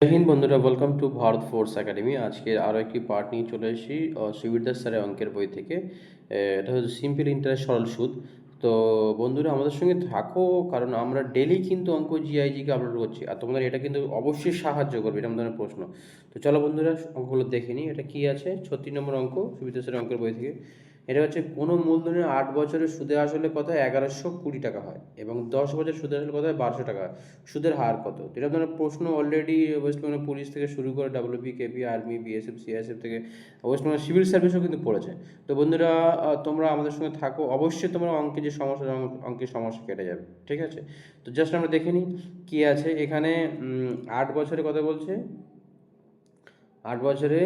জয় হিন্দ বন্ধুরা, welcome to Bharat force academy. আজকের আরও একটি পার্ট নিয়ে চলে এসেছি সুবীর দাস স্যারের অঙ্কের বই থেকে। এটা হচ্ছে সিম্পল ইন্টারেস্ট, সরল সুদ। তো বন্ধুরা আমাদের সঙ্গে থাকো, কারণ আমরা ডেলি কিন্তু অঙ্ক জিআইজিকে আপলোড করছি, আর তোমাদের এটা কিন্তু অবশ্যই সাহায্য করবে এরকম ধরনের প্রশ্ন। তো চলো বন্ধুরা অঙ্কগুলো দেখে নিই। এটা কি আছে? 36 নম্বর অঙ্ক সুবীর দাসের অঙ্কের বই থেকে। এটা হচ্ছে কোনো মূলধনের 8 বছরের সুদে আসলে কত হয়? 1120 টাকা হয়, এবং 10 বছরের সুদে আসলে কত হয়? 1200 টাকা হয়। সুদের হার কত? এটা ধরনের প্রশ্ন অলরেডি ওয়েস্টবেঙ্গল পুলিশ থেকে শুরু করে WB, KP, army, BSF, CISF থেকে ওয়েস্টবেঙ্গল সিভিল সার্ভিসও কিন্তু পড়েছে। তো বন্ধুরা তোমরা আমাদের সঙ্গে থাকো, অবশ্যই তোমরা অঙ্কের যে সমস্যা, অঙ্কের সমস্যা কেটে যাবে, ঠিক আছে? তো জাস্ট আমরা দেখে নিই কী আছে এখানে। 8 বছরে কত বলছে? 8 বছরে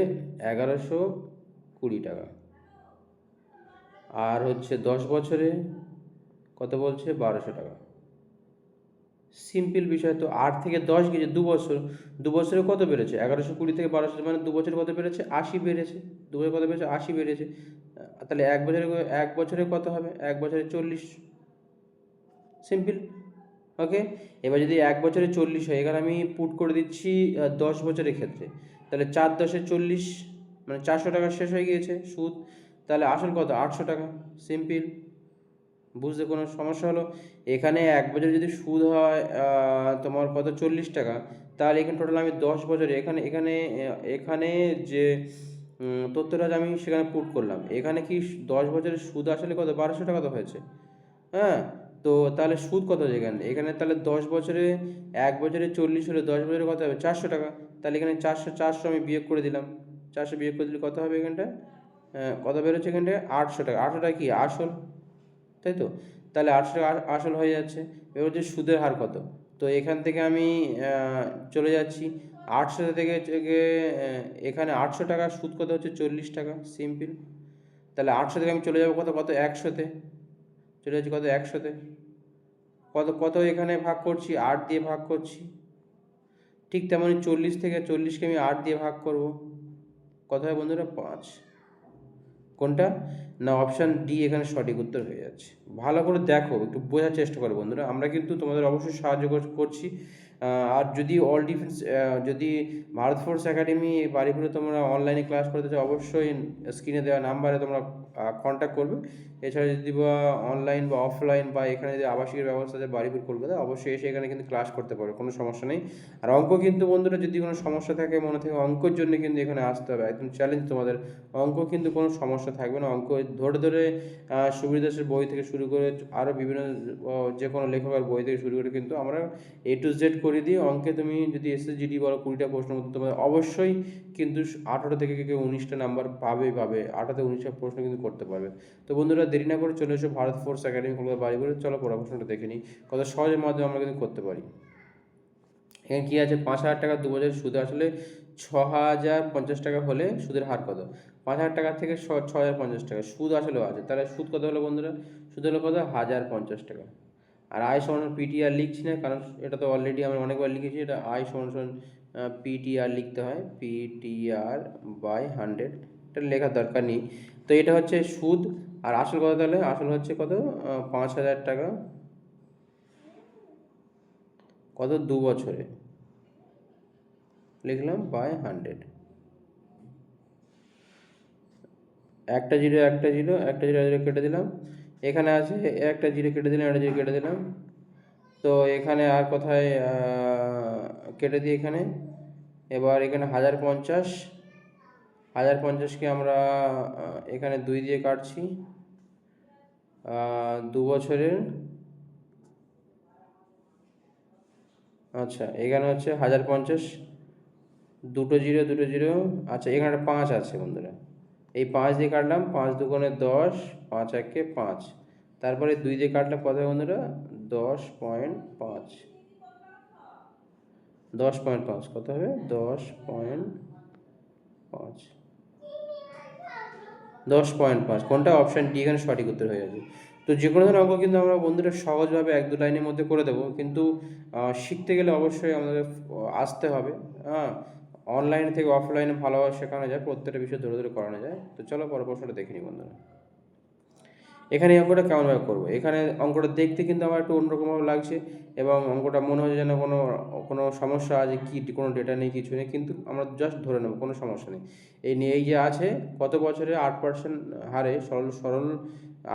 1120 টাকা। আর হচ্ছে 10 বছরে কত বলছে? 1200 টাকা। সিম্পল বিষয় তো। 8 থেকে 10 গিয়েছে 2 বছর। 2 বছরে কত বেড়েছে? 1120 থেকে 1200, মানে 2 বছরে কত বেড়েছে? 80 বেড়েছে। 2 বছরে কত বেড়েছে? 80 বেড়েছে। তাহলে 1 বছরে কত হবে? 1 বছরে 40। সিম্পল। ওকে। এবার যদি 1 বছরে 40 হয়, এখানে আমি পুট করে দিচ্ছি 10 বছরের ক্ষেত্রে। তাহলে 4×10 = 40, মানে 400 টাকা শেষ হয়ে গিয়েছে সুদ। তাহলে আসল কত? 800 টাকা। সিম্পল। বুঝতে কোনো সমস্যা হলো? এখানে 1 বছরে যদি সুদ হয় তোমার কত? 40 টাকা। তাহলে এখানে টোটাল আমি 10 বছরে এখানে এখানে এখানে যে তথ্যটা আমি সেখানে পুট করলাম, এখানে কি 10 বছরের সুদ আসলে কত? 1200 টাকা তো হয়েছে। হ্যাঁ। তো তাহলে সুদ কত হয়েছে এখানে? এখানে তাহলে 10 বছরে, 1 বছরে 40 হলে 10 বছরে কত হবে? 400 টাকা। তাহলে এখানে 400 আমি বিয়োগ করে দিলাম। 400 বিয়োগ করে দিলে কত হবে এখানটা? কত বেরোচ্ছে এখানটায়? 800 টাকা। 800 টাকা কি আসল? তাই তো? তাহলে 800 টাকা আসল হয়ে যাচ্ছে। এবার হচ্ছে সুদের হার কত? তো এখান থেকে আমি চলে যাচ্ছি 800 থেকে এখানে 800 টাকা, সুদ কত হচ্ছে? 40 টাকা। সিম্পল। তাহলে 800 থেকে আমি চলে যাবো কত? 100-তে। চলে যাচ্ছি কত? 100-তে। কত কত এখানে ভাগ করছি? 8 দিয়ে ভাগ করছি। ঠিক তেমনই 40 থেকে 40কে আমি 8 দিয়ে ভাগ করব। কত হয় বন্ধুরা? 5। কোনটা? না, অপশান ডি এখানে সঠিক উত্তর হয়ে যাচ্ছে। ভালো করে দেখো, একটু বোঝার চেষ্টা করো বন্ধুরা। আমরা কিন্তু তোমাদের অবশ্যই সাহায্য করছি। আর যদি অল ডিফেন্স, যদি ভারত ফোর্স একাডেমি বাড়িপুরে তোমরা অনলাইনে ক্লাস করতে চাও, অবশ্যই স্ক্রিনে দেওয়া নাম্বারে তোমরা কন্ট্যাক্ট করবে। এছাড়া যদি বা অনলাইন বা অফলাইন বা এখানে যদি আবাসিকের ব্যবস্থা আছে বাড়িপুর কলকাতা, অবশ্যই এসে এখানে কিন্তু ক্লাস করতে পারো, কোনো সমস্যা নেই। আর অঙ্ক কিন্তু বন্ধুরা, যদি কোনো সমস্যা থাকে মনে থেকে, অঙ্কর জন্য কিন্তু এখানে আসতে হবে, একদম চ্যালেঞ্জ তোমাদের। অঙ্ক কিন্তু কোনো সমস্যা থাকবে না। অঙ্ক ধরে ধরে সুবীর দাসের বই থেকে শুরু করে আরও বিভিন্ন যে কোনো লেখকের বই থেকে শুরু করে কিন্তু আমরা A to Z করে দিই। অঙ্কে তুমি যদি SSGD বলো, 20টা প্রশ্নের মধ্যে তোমার অবশ্যই কিন্তু 18 থেকে কেউ 19টা নাম্বার পাবে। 18 থেকে 19টা প্রশ্ন কিন্তু করতে পারবে। তো বন্ধুরা দেরি না করে চলে এসো ভারত ফোর্স একাডেমি কলকাতা বাড়িপুরে। চলো পড়া প্রশ্নটা দেখে নিই, কত সহজের মাধ্যমে আমরা কিন্তু করতে পারি। এখানে কী আছে? 5,000 টাকা 2 বছরের সুদে আসলে 6,050 টাকা হলে সুদের হার কত? 5,000 টাকা থেকে 6,050 টাকা সুদ আসলেও আছে। তাহলে সুদ কত হলো বন্ধুরা? সুদ হলো কত? 1,050 টাকা। আর আয় সমান পিটিআর লিখছি না, কারণ এটা তো অলরেডি আমরা অনেকবার লিখেছি। এটা আয় সমান পিটিআর লিখতে হয়, PTR/100। এটা লেখার দরকার নেই। তো এটা হচ্ছে সুদ। আর আসল কত? তাহলে আসল হচ্ছে কত? 5,000 টাকা। কত? 2 বছরে লিখলাম /100। একটা জিরো, একটা জিরো, একটা জিরো, জিরো কেটে দিলাম। এখানে আছে একটা জিরো কেটে দিলাম, একটা জিরো কেটে দিলাম। তো এখানে আর কোথায় কেটে দিই এখানে। এবার এখানে 1,050, 1,050কে আমরা এখানে 2 দিয়ে কাটছি। 2 বছরের, আচ্ছা এখানে হচ্ছে 1,050, দুটো জিরো, দুটো জিরো। আচ্ছা এখানে একটা 5 আছে বন্ধুরা। এই 5 দিয়ে কাটলাম, 5×2 = 10, 5×1 = 5। তারপরে 2 দিয়ে কাটলে কত হয় বন্ধুরা? 10.5। 10.5 কত হবে? 10.5। 10.5 কোনটা? অপশান ডি এখানে সঠিক উত্তর হয়ে যাবে। তো যে কোনো ধরনের অঙ্ক কিন্তু আমরা বন্ধুরা সহজভাবে 1-2 লাইনের মধ্যে করে দেবো, কিন্তু শিখতে গেলে অবশ্যই আমাদের আসতে হবে। হ্যাঁ। অনলাইন থেকে অফলাইনে ভালোভাবে শেখানো যায়, প্রত্যেকটা বিষয় ধরে ধরে করানো যায়। তো চলো পরের প্রশ্নটা দেখে নিই বন্ধুরা। এখানে এই অঙ্কটা কেমনভাবে করবো, এখানে অঙ্কটা দেখতে কিন্তু আমার একটু অন্যরকমভাবে লাগছে এবং অঙ্কটা মনে হচ্ছে যেন কোনো কোনো সমস্যা আছে, কি কোনো ডেটা নেই, কিছু নেই, কিন্তু আমরা জাস্ট ধরে নেবো কোনো সমস্যা নেই। এই যে আছে কত বছরে 8% হারে সরল সরল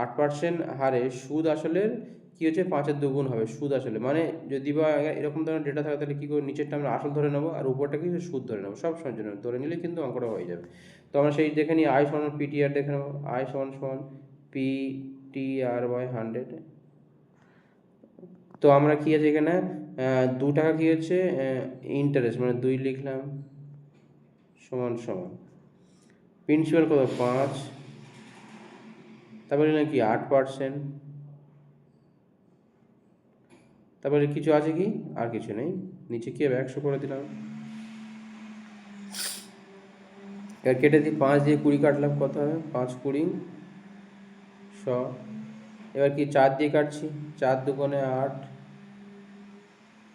8% হারে সুদ আসলের কী হচ্ছে 5-এর দ্বিগুণ হবে সুদ আসলে, মানে যদি বা এরকম ধরনের ডেটা থাকে তাহলে কী করে নিচেরটা আমরা আসল ধরে নেবো আর উপরটা কি সুদ ধরে নেবো, সব সময়ের জন্য ধরে নিলে কিন্তু অঙ্কটা হয়ে যাবে। তো আমরা সেই দেখে নিই, আই সমান পিটিআর দেখে নেবো, আই সমান সমান PTR/100। তো আমরা কি আছে এখানে 2 টাকা কি হচ্ছে ইন্টারেস্ট, মানে 2 লিখলাম সমান সমান প্রিন্সিপাল কত 5, তারপরে নাকি 8%, তারপরে কিছু আছে কি, আর কিছু নেই, নিচে কি হবে 100 করে দিলাম। এবার কেটে দিই, 5 দিয়ে 20 কাটলাম, কত হবে 5 20 100। এবার কি 4 দিয়ে কাটছি, 4 দুগুণে 8,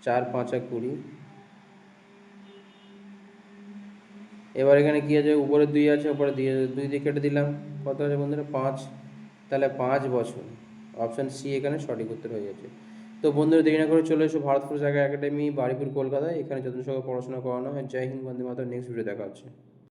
4 5 20। এবার এখানে কি আছে, উপরে 2 আছে, উপরে 2 দিয়ে কেটে দিলাম, কত আছে বন্ধুরা 5, তাহলে 5 বছর। অপশান সি এখানে সঠিক উত্তর হয়ে যাচ্ছে। তো বন্ধুরা দেরি না করে চলে এসো ভারত ফুড একাডেমি, বারুইপুর, কলকাতায়। এখানে যত্ন সহকারে পড়াশোনা করানো হয়। জয় হিন্দ, বন্দে মাতরম। নেক্সট ভিডিও দেখা হচ্ছে।